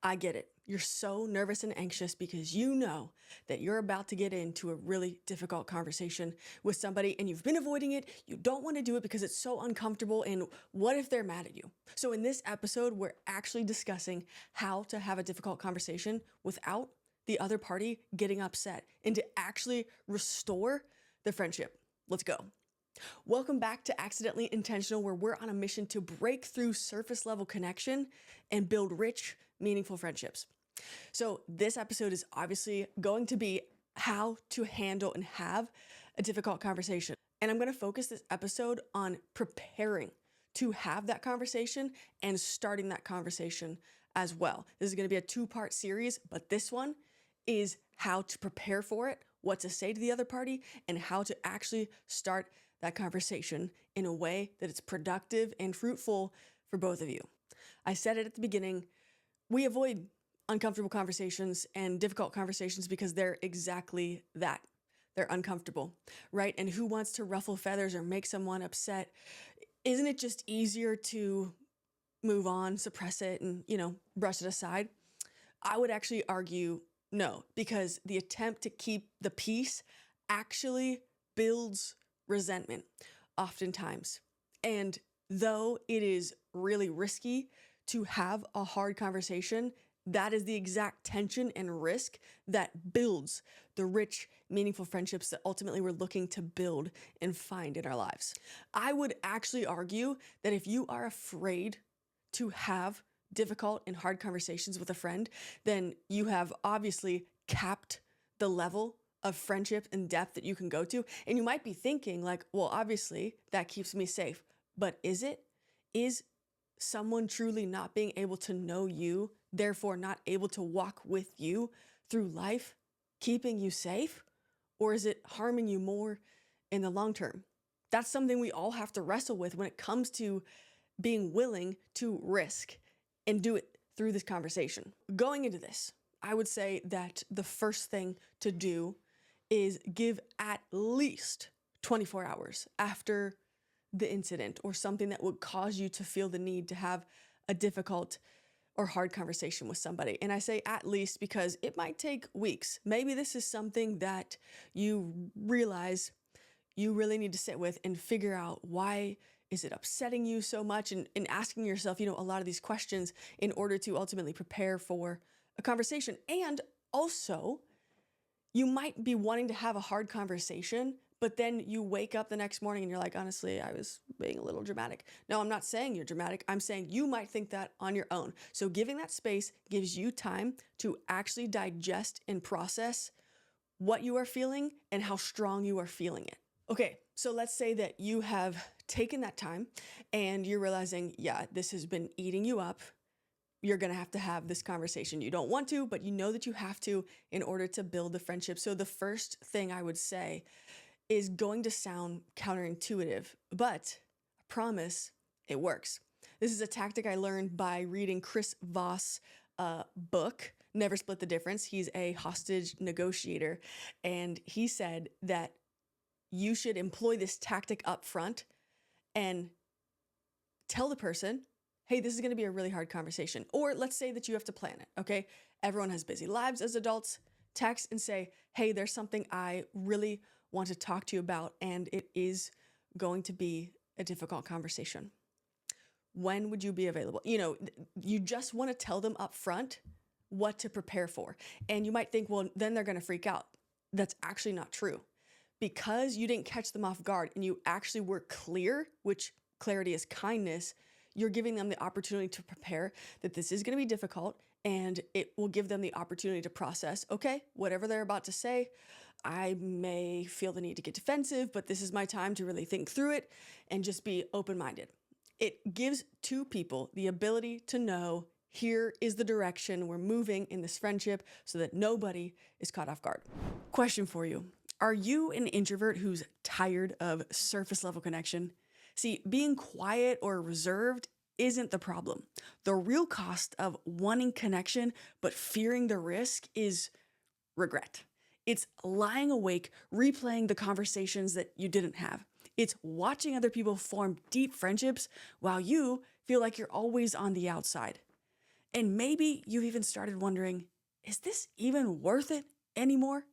I get it. You're so nervous and anxious because you know that you're about to get into a really difficult conversation with somebody and you've been avoiding it. You don't want to do it because it's so uncomfortable. And what if they're mad at you? So, in this episode, we're actually discussing how to have a difficult conversation without the other party getting upset and to actually restore the friendship. Let's go. Welcome back to Accidentally Intentional, where we're on a mission to break through surface level connection and build rich, meaningful friendships. So this episode is obviously going to be how to handle and have a difficult conversation. And I'm going to focus this episode on preparing to have that conversation and starting that conversation as well. This is going to be a two-part series, but this one is how to prepare for it, what to say to the other party, and how to actually start that conversation in a way that it's productive and fruitful for both of you. I said it at the beginning, we avoid uncomfortable conversations and difficult conversations because they're exactly that. They're uncomfortable, right? And who wants to ruffle feathers or make someone upset? Isn't it just easier to move on, suppress it, and, brush it aside? I would actually argue no, because the attempt to keep the peace actually builds resentment oftentimes. And though it is really risky to have a hard conversation, that is the exact tension and risk that builds the rich, meaningful friendships that ultimately we're looking to build and find in our lives. I would actually argue that if you are afraid to have difficult and hard conversations with a friend, then you have obviously capped the level of friendship and depth that you can go to. And you might be thinking like, well, obviously that keeps me safe. But is it? Is someone truly not being able to know you, therefore not able to walk with you through life, keeping you safe? Or is it harming you more in the long term? That's something we all have to wrestle with when it comes to being willing to risk and do it through this conversation. Going into this, I would say that the first thing to do is give at least 24 hours after the incident or something that would cause you to feel the need to have a difficult or hard conversation with somebody. And I say at least because it might take weeks. Maybe this is something that you realize you really need to sit with and figure out, why is it upsetting you so much? And asking yourself, a lot of these questions in order to ultimately prepare for a conversation. And also, you might be wanting to have a hard conversation, but then you wake up the next morning and you're like, honestly, I was being a little dramatic. No, I'm not saying you're dramatic. I'm saying you might think that on your own. So giving that space gives you time to actually digest and process what you are feeling and how strong you are feeling it. Okay, so let's say that you have taken that time and you're realizing, yeah, this has been eating you up. You're going to have this conversation. You don't want to, but you know that you have to in order to build the friendship. So the first thing I would say is going to sound counterintuitive, but I promise it works. This is a tactic I learned by reading Chris Voss' book, Never Split the Difference. He's a hostage negotiator, and he said that you should employ this tactic up front and tell the person, hey, this is going to be a really hard conversation. Or let's say that you have to plan it, okay? Everyone has busy lives as adults. Text and say, hey, there's something I really want to talk to you about, and it is going to be a difficult conversation. When would you be available? You just want to tell them up front what to prepare for. And you might think, well, then they're going to freak out. That's actually not true. Because you didn't catch them off guard and you actually were clear, which clarity is kindness, you're giving them the opportunity to prepare that this is going to be difficult, and it will give them the opportunity to process, okay, whatever they're about to say, I may feel the need to get defensive, but this is my time to really think through it and just be open-minded. It gives two people the ability to know, here is the direction we're moving in this friendship so that nobody is caught off guard. Question for you. Are you an introvert who's tired of surface level connection? See, being quiet or reserved isn't the problem. The real cost of wanting connection but fearing the risk is regret. It's lying awake, replaying the conversations that you didn't have. It's watching other people form deep friendships while you feel like you're always on the outside. And maybe you've even started wondering, is this even worth it anymore?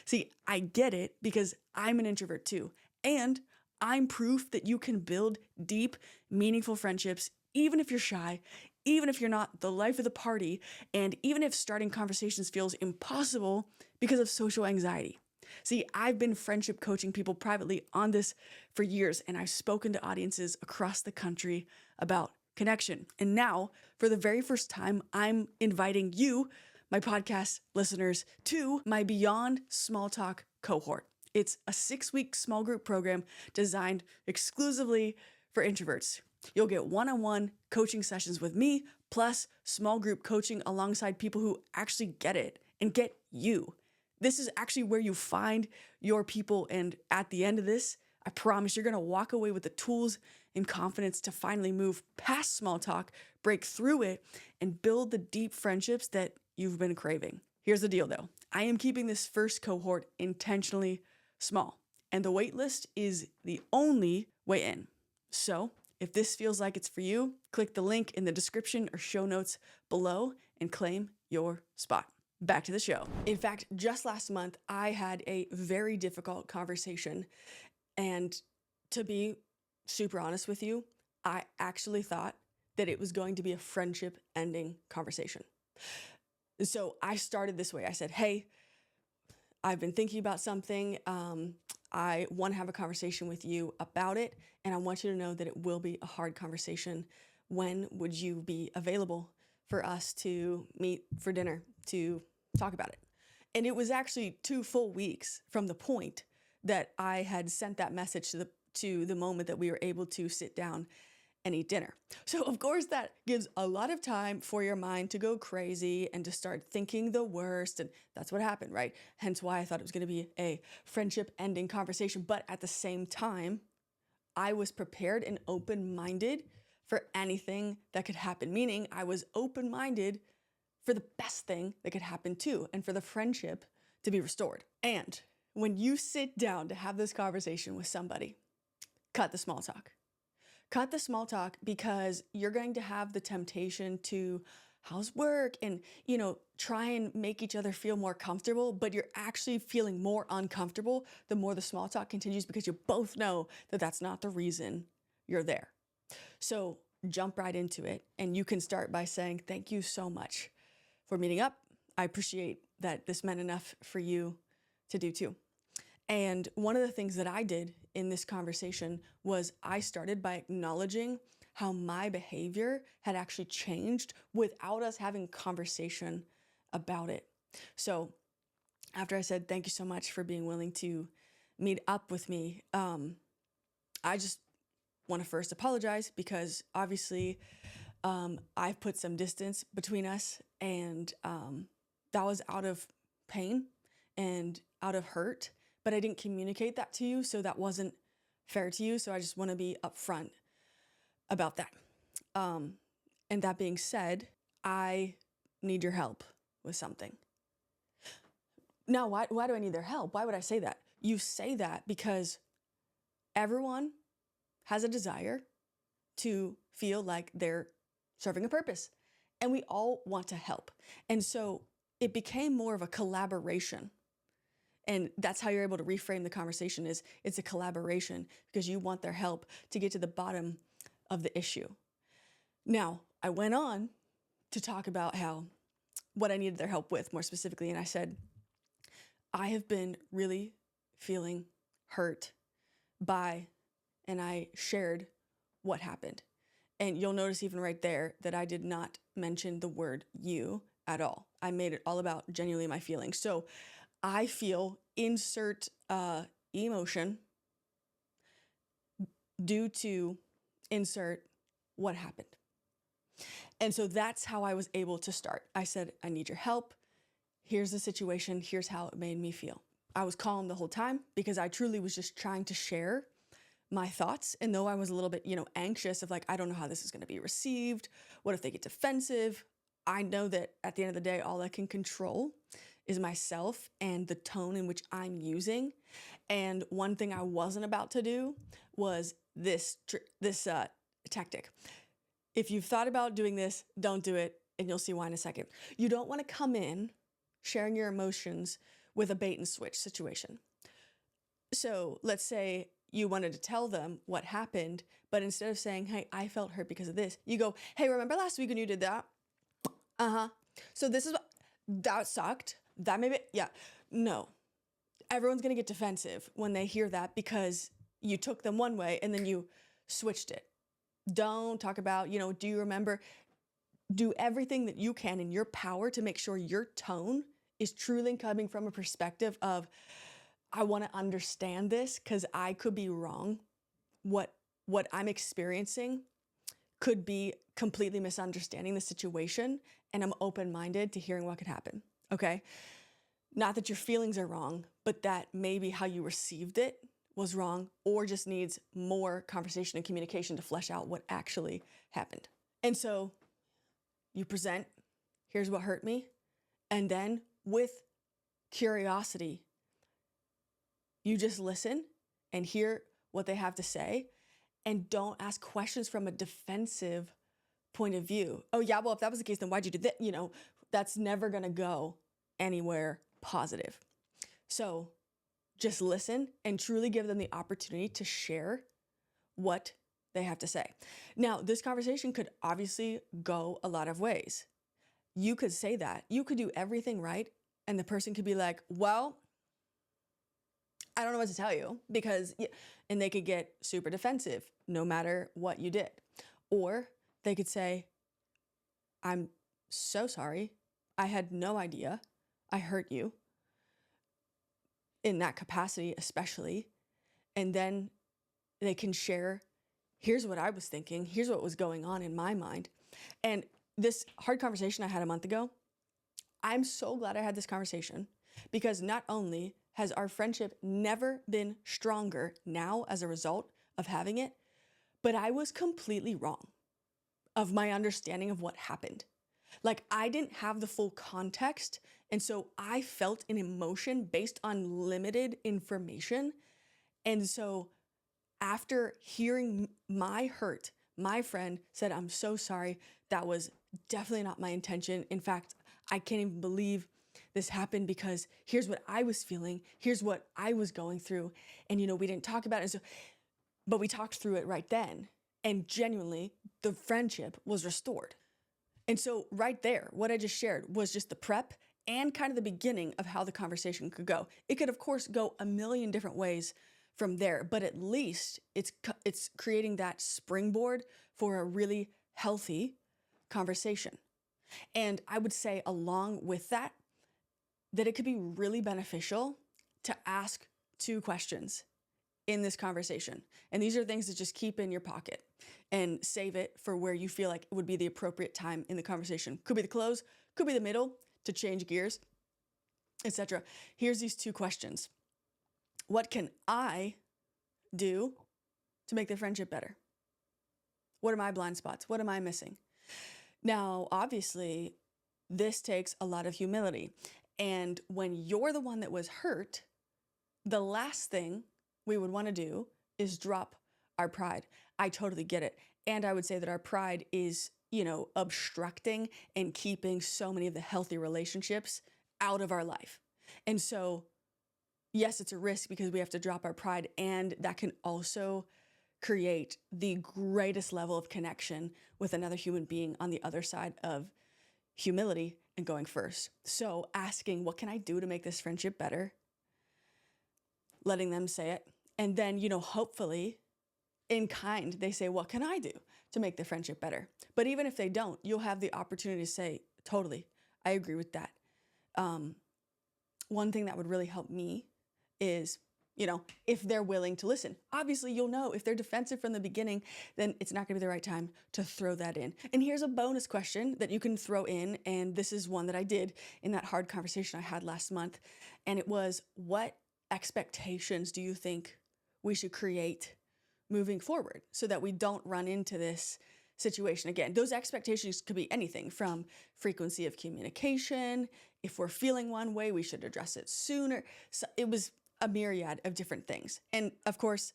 See, I get it because I'm an introvert too. And I'm proof that you can build deep, meaningful friendships, even if you're shy, even if you're not the life of the party, and even if starting conversations feels impossible because of social anxiety. See, I've been friendship coaching people privately on this for years, and I've spoken to audiences across the country about connection. And now, for the very first time, I'm inviting you, my podcast listeners, to my Beyond Small Talk cohort. It's a 6-week small group program designed exclusively for introverts. You'll get one-on-one coaching sessions with me, plus small group coaching alongside people who actually get it and get you. This is actually where you find your people, and at the end of this, I promise you're gonna walk away with the tools and confidence to finally move past small talk, break through it, and build the deep friendships that you've been craving. Here's the deal though. I am keeping this first cohort intentionally small, and the wait list is the only way in. So if this feels like it's for you, click the link in the description or show notes below and claim your spot. Back to the show. In fact, just last month, I had a very difficult conversation. And to be super honest with you, I actually thought that it was going to be a friendship ending conversation. So I started this way. I said, hey, I've been thinking about something. I want to have a conversation with you about it. And I want you to know that it will be a hard conversation. When would you be available for us to meet for dinner to talk about it? And it was actually 2 full weeks from the point that I had sent that message to the moment that we were able to sit down and eat dinner. So of course that gives a lot of time for your mind to go crazy and to start thinking the worst. And that's what happened, right? Hence why I thought it was going to be a friendship ending conversation. But at the same time, I was prepared and open-minded for anything that could happen. Meaning I was open-minded for the best thing that could happen too, and for the friendship to be restored. And when you sit down to have this conversation with somebody, cut the small talk. Cut the small talk, because you're going to have the temptation to, how's work? And, try and make each other feel more comfortable, but you're actually feeling more uncomfortable the more the small talk continues, because you both know that that's not the reason you're there. So jump right into it. And you can start by saying, thank you so much for meeting up. I appreciate that this meant enough for you to do too. And one of the things that I did in this conversation was I started by acknowledging how my behavior had actually changed without us having conversation about it. So after I said, thank you so much for being willing to meet up with me, I just want to first apologize, because obviously I've put some distance between us, and that was out of pain and out of hurt. But I didn't communicate that to you, so that wasn't fair to you. So I just want to be upfront about that. And that being said, I need your help with something. Now, why do I need their help? Why would I say that? You say that because everyone has a desire to feel like they're serving a purpose, and we all want to help. And so it became more of a collaboration. And that's how you're able to reframe the conversation, is it's a collaboration, because you want their help to get to the bottom of the issue. Now, I went on to talk about what I needed their help with more specifically. And I said, I have been really feeling hurt by, and I shared what happened. And you'll notice even right there that I did not mention the word you at all. I made it all about genuinely my feelings. So I feel insert emotion due to insert what happened. And so that's how I was able to start. I said, I need your help. Here's the situation. Here's how it made me feel. I was calm the whole time, because I truly was just trying to share my thoughts. And though I was a little bit, anxious of I don't know how this is going to be received. What if they get defensive? I know that at the end of the day, all I can control is myself and the tone in which I'm using. And one thing I wasn't about to do was this tactic. If you've thought about doing this, don't do it. and you'll see why in a second. You don't want to come in sharing your emotions with a bait and switch situation. So let's say you wanted to tell them what happened, but instead of saying, hey, I felt hurt because of this, you go, hey, remember last week when you did that? Uh-huh. So this is what, that sucked. That maybe, yeah. No. Everyone's going to get defensive when they hear that because you took them one way and then you switched it. Don't talk about, do you remember? Do everything that you can in your power to make sure your tone is truly coming from a perspective of, I want to understand this because I could be wrong. What I'm experiencing could be completely misunderstanding the situation, and I'm open-minded to hearing what could happen, okay? Not that your feelings are wrong, but that maybe how you received it was wrong or just needs more conversation and communication to flesh out what actually happened. And so you present, here's what hurt me, and then with curiosity, you just listen and hear what they have to say and don't ask questions from a defensive point of view. Oh yeah, well, if that was the case, then why'd you do that? That's never gonna go anywhere positive. So just listen and truly give them the opportunity to share what they have to say. Now, this conversation could obviously go a lot of ways. You could say that. You could do everything right, and the person could be like, well, I don't know what to tell you and they could get super defensive no matter what you did. Or they could say, I'm so sorry. I had no idea I hurt you in that capacity, especially. And then they can share, here's what I was thinking. Here's what was going on in my mind. And this hard conversation I had a month ago, I'm so glad I had this conversation because not only has our friendship never been stronger now as a result of having it, but I was completely wrong of my understanding of what happened. Like I didn't have the full context. And so I felt an emotion based on limited information. And so after hearing my hurt, my friend said, I'm so sorry. That was definitely not my intention. In fact, I can't even believe this happened because here's what I was feeling. Here's what I was going through. And, we didn't talk about it. But we talked through it right then. And genuinely, the friendship was restored. And so right there, what I just shared was just the prep and kind of the beginning of how the conversation could go. It could, of course, go a million different ways from there, but at least it's creating that springboard for a really healthy conversation. And I would say along with that it could be really beneficial to ask 2 questions in this conversation. And these are things to just keep in your pocket and save it for where you feel like it would be the appropriate time in the conversation. Could be the close, could be the middle to change gears, etc. Here's these 2 questions. What can I do to make the friendship better? What are my blind spots? What am I missing? Now, obviously, this takes a lot of humility. And when you're the one that was hurt, the last thing we would want to do is drop our pride. I totally get it. And I would say that our pride is, obstructing and keeping so many of the healthy relationships out of our life. And so, yes, it's a risk because we have to drop our pride, and that can also create the greatest level of connection with another human being on the other side of humility and going first. So asking, what can I do to make this friendship better? Letting them say it. And then, hopefully in kind, they say, what can I do to make the friendship better? But even if they don't, you'll have the opportunity to say, totally, I agree with that. One thing that would really help me is, if they're willing to listen. Obviously, you'll know if they're defensive from the beginning, then it's not gonna be the right time to throw that in. And here's a bonus question that you can throw in, and this is one that I did in that hard conversation I had last month. And it was, what expectations do you think we should create moving forward so that we don't run into this situation again? Those expectations could be anything from frequency of communication. If we're feeling one way, we should address it sooner. So it was a myriad of different things. And of course,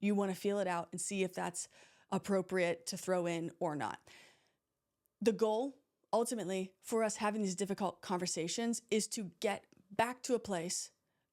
you want to feel it out and see if that's appropriate to throw in or not. The goal ultimately, for us having these difficult conversations is to get back to a place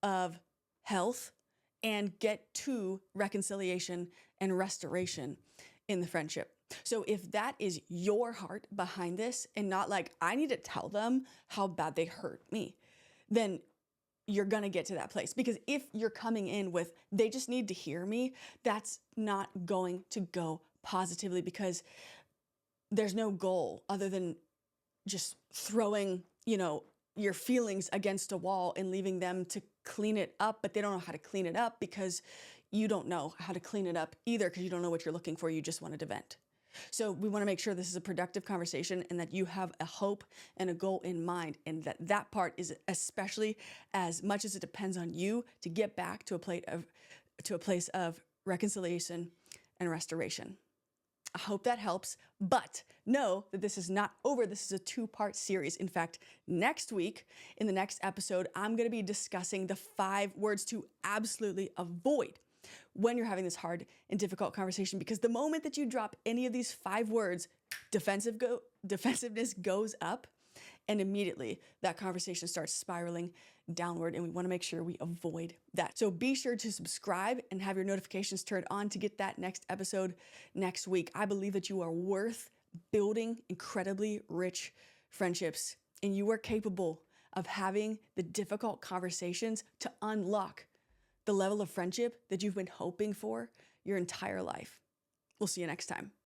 of health and get to reconciliation and restoration in the friendship. So if that is your heart behind this and not like, I need to tell them how bad they hurt me, then you're going to get to that place. Because if you're coming in with, they just need to hear me, that's not going to go positively, because there's no goal other than just throwing, your feelings against a wall and leaving them to clean it up, but they don't know how to clean it up because you don't know how to clean it up either, because you don't know what you're looking for. You just wanted to vent. So we want to make sure this is a productive conversation and that you have a hope and a goal in mind, and that part is especially as much as it depends on you to get back to a place of reconciliation and restoration. I hope that helps, but know that this is not over. This is a 2-part series. In fact, next week, in the next episode, I'm going to be discussing the 5 words to absolutely avoid when you're having this hard and difficult conversation, because the moment that you drop any of these 5 words, defensiveness goes up, and immediately that conversation starts spiraling downward, and we want to make sure we avoid that. So be sure to subscribe and have your notifications turned on to get that next episode next week. I believe that you are worth building incredibly rich friendships, and you are capable of having the difficult conversations to unlock the level of friendship that you've been hoping for your entire life. We'll see you next time.